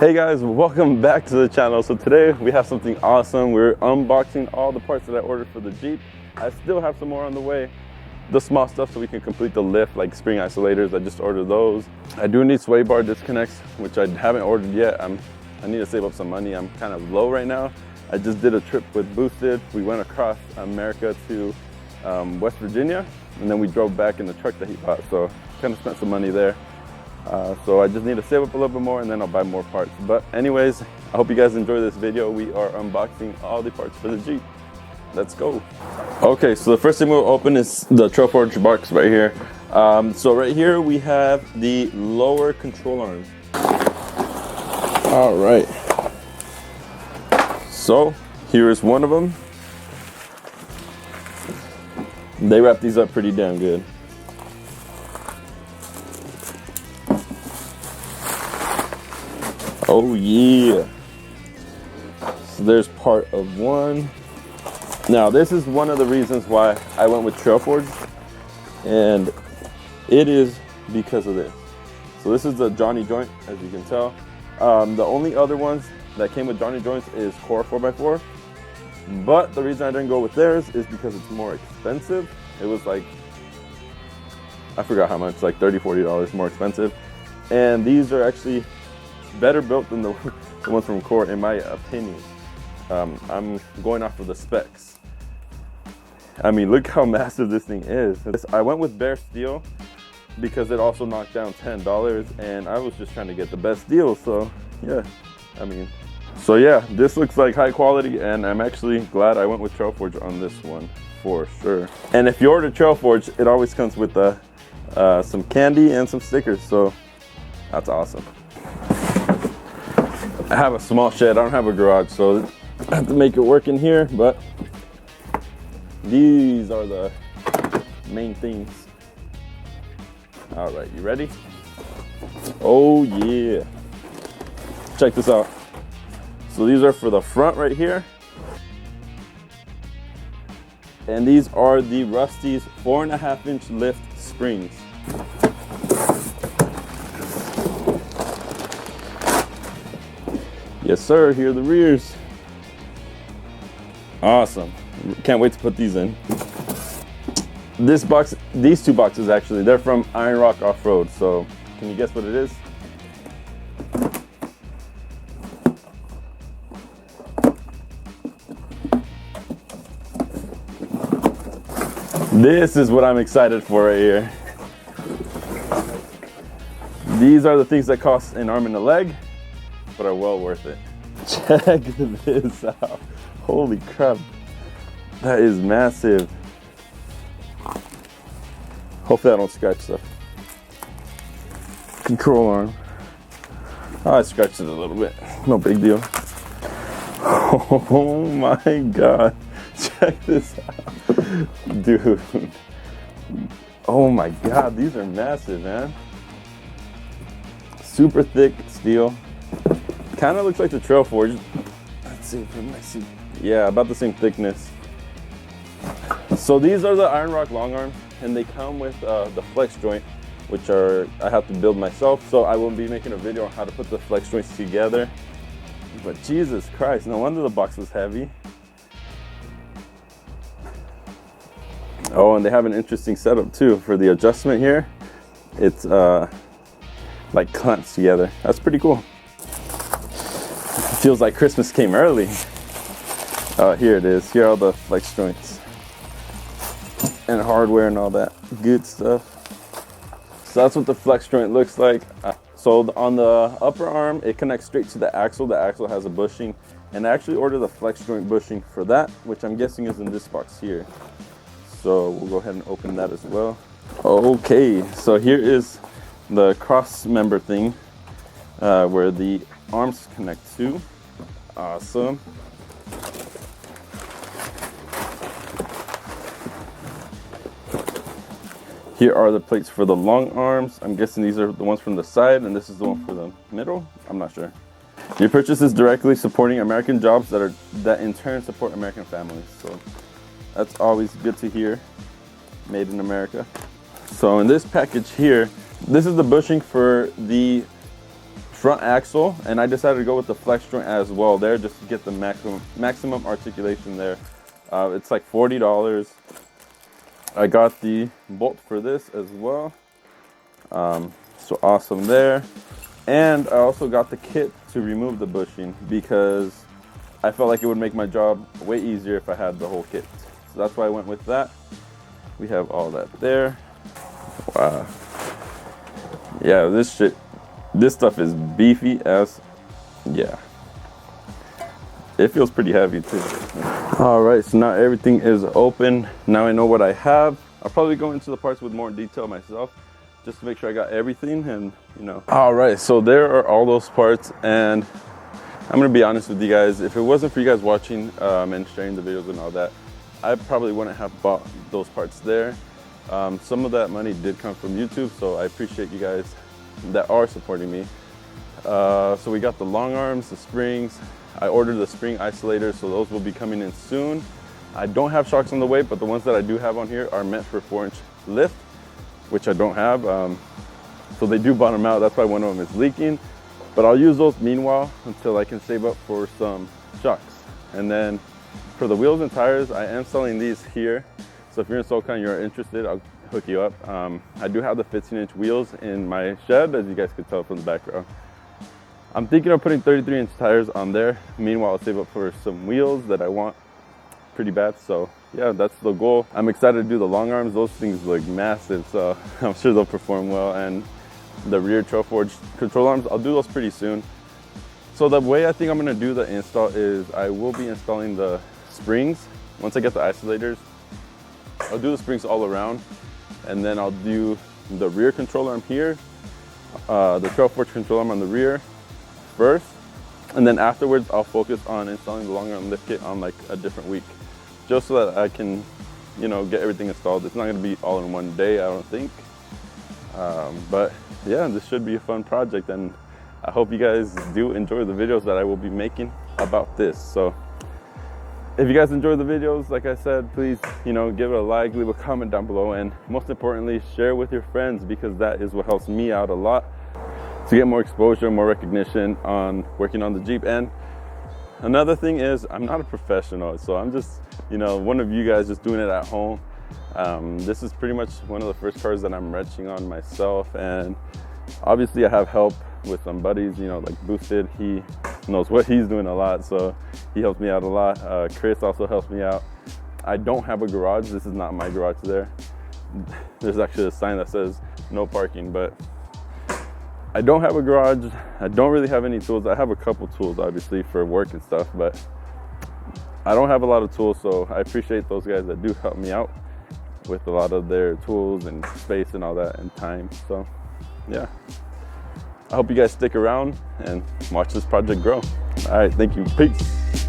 Hey guys, welcome back to the channel. So today we have something awesome. We're unboxing all the parts that I ordered for the Jeep. I still have some more on the way. The small stuff so we can complete the lift, like spring isolators. I just ordered those. I do need sway bar disconnects, which I haven't ordered yet. I need to save up some money. I'm kind of low right now. I just did a trip with Boosted. We went across America to West Virginia, and then we drove back in the truck that he bought. So kind of spent some money there. So I just need to save up a little bit more and then I'll buy more parts. But anyways, I hope you guys enjoy this video. We are unboxing all the parts for the Jeep. Let's go. Okay, so the first thing we'll open is the Trailforged box right here. So right here we have the lower control arms. All right. So here is one of them. They wrap these up pretty damn good. Oh yeah. So there's part of one. Now this is one of the reasons why I went with Trailforged, and it is because of this. So this is the Johnny joint, as you can tell. The only other ones that came with Johnny joints is Core 4x4, but the reason I didn't go with theirs is because it's more expensive. It was like, I forgot how much, like $30–40 more expensive. And these are actually better built than the ones from Core, in my opinion. I'm going off of the specs. I mean, look how massive this thing is. I went with bare steel because it also knocked down $10, and I was just trying to get the best deal. So yeah, so yeah, this looks like high quality, and I'm actually glad I went with Trailforged on this one for sure. And if you order Trailforged, it always comes with some candy and some stickers, so that's awesome. I have a small shed, I don't have a garage, so I have to make it work in here, but these are the main things. All right, you ready? Oh yeah. Check this out. So these are for the front right here. And these are the Rusty's 4.5-inch lift springs. Yes sir, here are the rears. Awesome. Can't wait to put these in. This box, these two boxes actually, they're from Najar Offroad. So can you guess what it is? This is what I'm excited for right here. These are the things that cost an arm and a leg, but are well worth it. Check this out. Holy crap. That is massive. Hopefully I don't scratch the control arm. Oh, I scratched it a little bit. No big deal. Oh my God. Check this out. Dude. Oh my God, these are massive, man. Super thick steel. Kind of looks like the Trailforged. Let's see if I see. Yeah, about the same thickness. So these are the Iron Rock long arms, and they come with the flex joint, which I have to build myself. So I will be making a video on how to put the flex joints together. But Jesus Christ, no wonder the box was heavy. Oh, and they have an interesting setup too for the adjustment here. It's like clamps together. That's pretty cool. Feels like Christmas came early. Oh, here it is. Here are all the flex joints and hardware and all that good stuff. So that's what the flex joint looks like. So on the upper arm, it connects straight to the axle. The axle has a bushing, and I actually ordered the flex joint bushing for that, which I'm guessing is in this box here. So we'll go ahead and open that as well. Okay, so here is the cross member thing where the arms connect to. Awesome. Here are the plates for the long arms. I'm guessing these are the ones from the side, and this is the one for the middle. I'm not sure. Your purchase is directly supporting American jobs that in turn support American families. So that's always good to hear. Made in America. So in this package here, this is the bushing for the front axle, and I decided to go with the flex joint as well there, just to get the maximum articulation there. It's like $40. I got the bolt for this as well, so awesome there. And I also got the kit to remove the bushing because I felt like it would make my job way easier if I had the whole kit. So that's why I went with that. We have all that there. Wow. Yeah, this stuff is beefy as, yeah. It feels pretty heavy too. All right, so now everything is open. Now I know what I have. I'll probably go into the parts with more detail myself, just to make sure I got everything and, you know. All right, so there are all those parts, and I'm gonna be honest with you guys. If it wasn't for you guys watching and sharing the videos and all that, I probably wouldn't have bought those parts there. Some of that money did come from YouTube, so I appreciate you guys that are supporting me. So we got the long arms, the springs. I ordered the spring isolators, so those will be coming in soon. I don't have shocks on the way, but the ones that I do have on here are meant for 4-inch lift, which I don't have. So they do bottom out. That's why one of them is leaking. But I'll use those meanwhile until I can save up for some shocks. And then for the wheels and tires, I am selling these here. So if you're in SoCal and you're interested, I'll hook you up. I do have the 15-inch wheels in my shed, as you guys can tell from the background. I'm thinking of putting 33-inch tires on there. Meanwhile, I'll save up for some wheels that I want pretty bad. So yeah, that's the goal. I'm excited to do the long arms. Those things look massive, so I'm sure they'll perform well. And the rear Trailforged control arms, I'll do those pretty soon. So the way I think I'm gonna do the install is I will be installing the springs. Once I get the isolators, I'll do the springs all around, and then I'll do the rear control arm here, the Trailforged control arm on the rear first, and then afterwards I'll focus on installing the long arm lift kit on like a different week, just so that I can, you know, get everything installed. It's not gonna be all in one day, I don't think. But yeah, this should be a fun project, and I hope you guys do enjoy the videos that I will be making about this. So if you guys enjoy the videos, like I said, please, you know, give it a like, leave a comment down below, and most importantly, share with your friends, because that is what helps me out a lot to get more exposure, more recognition on working on the Jeep. And another thing is, I'm not a professional, so I'm just, you know, one of you guys just doing it at home. This is pretty much one of the first cars that I'm wrenching on myself, and obviously I have help with some buddies, you know, like Boosted. He knows what he's doing a lot, so he helps me out a lot. Chris also helps me out. I don't have a garage. This is not my garage there. There's actually a sign that says no parking, but I don't have a garage. I don't really have any tools. I have a couple tools, obviously, for work and stuff, but I don't have a lot of tools, so I appreciate those guys that do help me out with a lot of their tools and space and all that and time. So yeah, I hope you guys stick around and watch this project grow. All right, thank you. Peace.